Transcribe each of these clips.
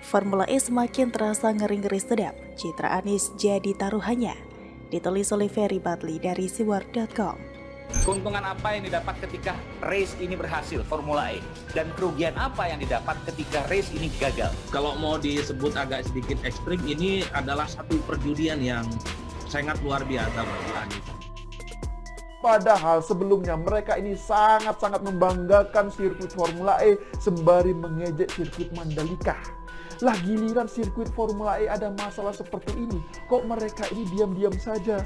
Formula E semakin terasa ngeri-ngeri sedap. Citra Anies jadi taruhannya. Ditulis oleh Ferry Badli dari siwar.com. Keuntungan apa yang didapat ketika race ini berhasil, Formula E? Dan kerugian apa yang didapat ketika race ini gagal? Kalau mau disebut agak sedikit ekstrim, ini adalah satu perjudian yang sangat luar biasa bagi Anies. Padahal sebelumnya mereka ini sangat-sangat membanggakan sirkuit Formula E sembari mengejek sirkuit Mandalika. Lah giliran sirkuit Formula E ada masalah seperti ini, kok mereka ini diam-diam saja?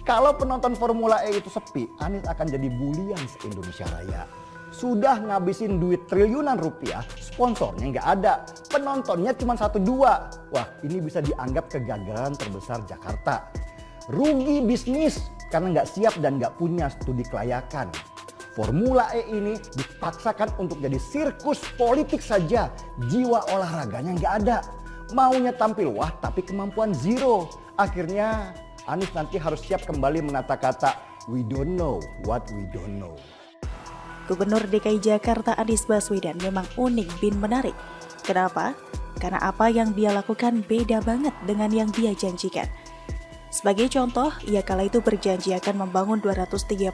Kalau penonton Formula E itu sepi, Anies akan jadi bulian se-Indonesia Raya. Sudah ngabisin duit triliunan rupiah, sponsornya nggak ada. Penontonnya cuma 1-2. Wah, ini bisa dianggap kegagalan terbesar Jakarta. Rugi bisnis karena nggak siap dan nggak punya studi kelayakan. Formula E ini dipaksakan untuk jadi sirkus politik saja. Jiwa olahraganya nggak ada. Maunya tampil wah tapi kemampuan zero. Akhirnya Anies nanti harus siap kembali menata kata we don't know what we don't know. Gubernur DKI Jakarta Anies Baswedan memang unik bin menarik. Kenapa? Karena apa yang dia lakukan beda banget dengan yang dia janjikan. Sebagai contoh, ia kala itu berjanji akan membangun 232.000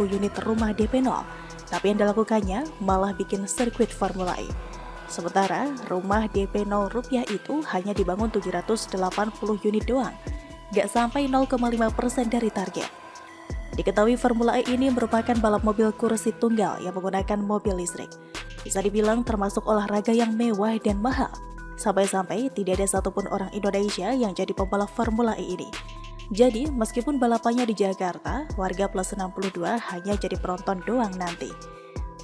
unit rumah DP 0, tapi yang dilakukannya malah bikin sirkuit Formula E. Sementara, rumah DP 0 rupiah itu hanya dibangun 780 unit doang, gak sampai 0,5% dari target. Diketahui Formula E ini merupakan balap mobil kursi tunggal yang menggunakan mobil listrik. Bisa dibilang termasuk olahraga yang mewah dan mahal. Sampai-sampai tidak ada satupun orang Indonesia yang jadi pembalap Formula E ini. Jadi, meskipun balapannya di Jakarta, warga plus 62 hanya jadi penonton doang nanti.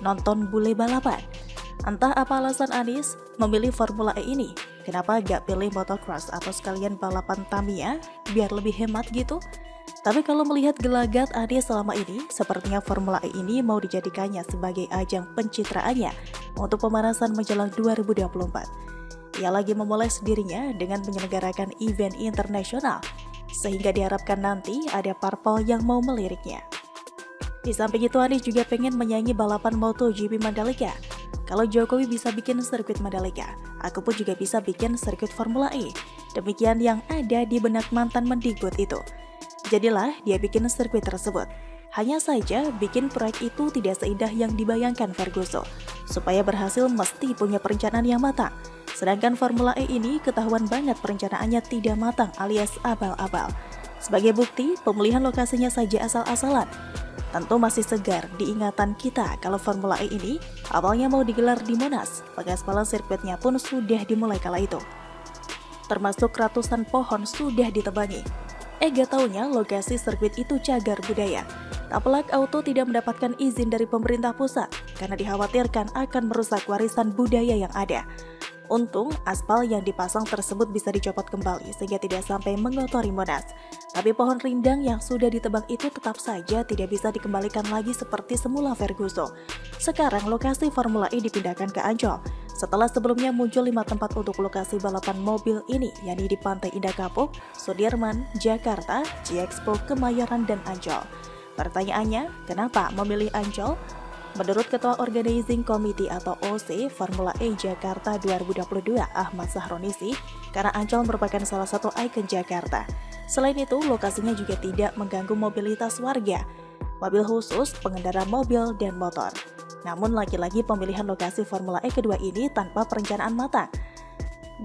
Nonton bule balapan. Entah apa alasan Anies memilih Formula E ini. Kenapa gak pilih motocross atau sekalian balapan Tamiya biar lebih hemat gitu? Tapi kalau melihat gelagat Anies selama ini, sepertinya Formula E ini mau dijadikannya sebagai ajang pencitraannya untuk pemanasan menjelang 2024. Ia lagi memoles dirinya dengan menyelenggarakan event internasional, sehingga diharapkan nanti ada parpol yang mau meliriknya. Di samping itu Anies juga pengen menyanyi balapan MotoGP Mandalika. Kalau Jokowi bisa bikin sirkuit Mandalika, aku pun juga bisa bikin sirkuit Formula E. Demikian yang ada di benak mantan Mendikbud itu. Jadilah dia bikin sirkuit tersebut. Hanya saja bikin proyek itu tidak seindah yang dibayangkan Ferguson. Supaya berhasil mesti punya perencanaan yang matang. Sedangkan Formula E ini ketahuan banget perencanaannya tidak matang alias abal-abal. Sebagai bukti, pemilihan lokasinya saja asal-asalan. Tentu masih segar di ingatan kita kalau Formula E ini awalnya mau digelar di Monas. Pengaspalan sirkuitnya pun sudah dimulai kala itu. Termasuk ratusan pohon sudah ditebangi. Gak taunya lokasi sirkuit itu cagar budaya. Tak pelak auto tidak mendapatkan izin dari pemerintah pusat karena dikhawatirkan akan merusak warisan budaya yang ada. Untung, aspal yang dipasang tersebut bisa dicopot kembali sehingga tidak sampai mengotori Monas. Tapi pohon rindang yang sudah ditebang itu tetap saja tidak bisa dikembalikan lagi seperti semula Ferguson. Sekarang lokasi Formula E dipindahkan ke Ancol. Setelah sebelumnya muncul 5 tempat untuk lokasi balapan mobil ini, yakni di Pantai Indah Kapuk, Sudirman, Jakarta, G-Expo, Kemayoran, dan Ancol. Pertanyaannya, kenapa memilih Ancol? Menurut Ketua Organizing Committee atau OC Formula E Jakarta 2022 Ahmad Sahronisi, karena Ancol merupakan salah satu ikon Jakarta. Selain itu, lokasinya juga tidak mengganggu mobilitas warga, mobil khusus, pengendara mobil, dan motor. Namun lagi-lagi pemilihan lokasi Formula E kedua ini tanpa perencanaan matang.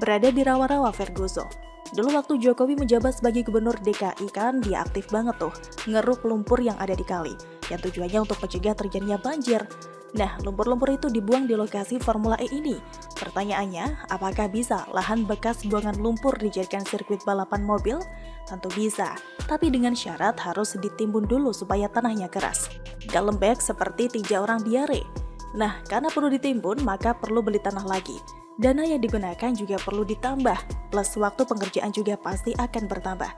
Berada di rawa-rawa Ferguson. Dulu waktu Jokowi menjabat sebagai gubernur DKI kan dia aktif banget tuh ngeruk lumpur yang ada di kali, yang tujuannya untuk mencegah terjadinya banjir. Nah, lumpur-lumpur itu dibuang di lokasi Formula E ini. Pertanyaannya, apakah bisa lahan bekas buangan lumpur dijadikan sirkuit balapan mobil? Tentu bisa, tapi dengan syarat harus ditimbun dulu supaya tanahnya keras. Gak lembek seperti tinja orang diare. Nah, karena perlu ditimbun, maka perlu beli tanah lagi. Dana yang digunakan juga perlu ditambah, plus waktu pengerjaan juga pasti akan bertambah.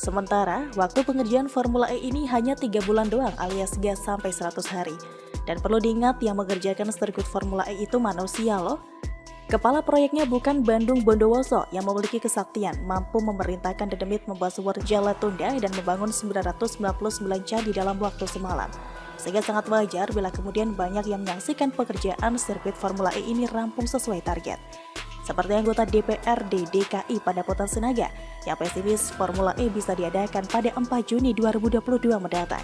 Sementara, waktu pengerjaan Formula E ini hanya 3 bulan doang alias gak sampai 100 hari. Dan perlu diingat yang mengerjakan sirkuit Formula E itu manusia loh. Kepala proyeknya bukan Bandung Bondowoso yang memiliki kesaktian mampu memerintahkan Dedemit membuat sebuah jala tunda dan membangun 999 candi dalam waktu semalam. Sehingga sangat wajar bila kemudian banyak yang menyaksikan pekerjaan sirkuit Formula E ini rampung sesuai target. seperti anggota DPRD DKI pada Potensi Naga yang pesimis Formula E bisa diadakan pada 4 Juni 2022 mendatang.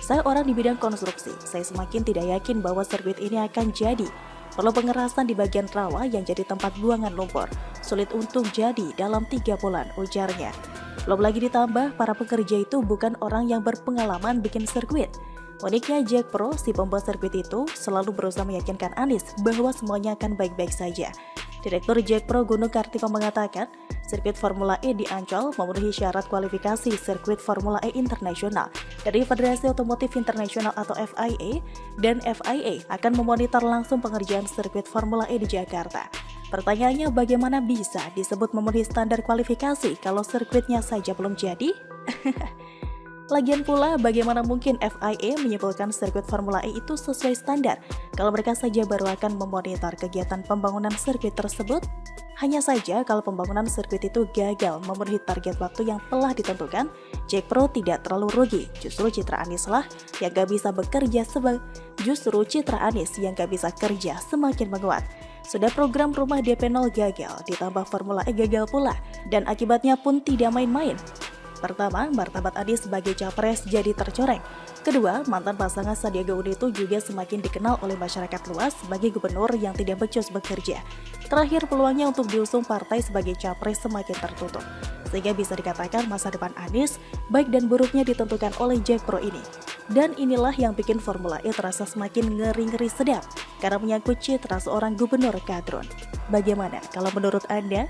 Saya orang di bidang konstruksi, saya semakin tidak yakin bahwa sirkuit ini akan jadi. Perlu pengerasan di bagian rawa yang jadi tempat buangan lumpur. Sulit untuk jadi dalam 3 bulan, ujarnya. Belum lagi ditambah, para pekerja itu bukan orang yang berpengalaman bikin sirkuit. Uniknya Jack Pro, si pembuat sirkuit itu, selalu berusaha meyakinkan Anies bahwa semuanya akan baik-baik saja. Direktur Jack Pro Gunung Kartiko mengatakan, sirkuit Formula E di Ancol memenuhi syarat kualifikasi sirkuit Formula E internasional dari Federasi Otomotif Internasional atau FIA, dan FIA akan memonitor langsung pengerjaan sirkuit Formula E di Jakarta. Pertanyaannya, bagaimana bisa disebut memenuhi standar kualifikasi kalau sirkuitnya saja belum jadi? Lagian pula, bagaimana mungkin FIA menyimpulkan sirkuit Formula E itu sesuai standar kalau mereka saja baru akan memonitor kegiatan pembangunan sirkuit tersebut? Hanya saja kalau pembangunan sirkuit itu gagal memenuhi target waktu yang telah ditentukan, Jack Pro tidak terlalu rugi. Justru Citra Anies yang gak bisa kerja semakin menguat. Sudah program rumah DP 0 gagal, ditambah Formula E gagal pula, dan akibatnya pun tidak main-main. Pertama, martabat Anies sebagai capres jadi tercoreng. Kedua, mantan pasangan Sandiaga Uno itu juga semakin dikenal oleh masyarakat luas sebagai gubernur yang tidak becus bekerja. Terakhir, peluangnya untuk diusung partai sebagai capres semakin tertutup. Sehingga bisa dikatakan masa depan Anies, baik dan buruknya ditentukan oleh Jack Pro ini. Dan inilah yang bikin Formula E terasa semakin ngeri-ngeri sedap, karena menyangkut citra seorang gubernur kadrun. Bagaimana kalau menurut Anda?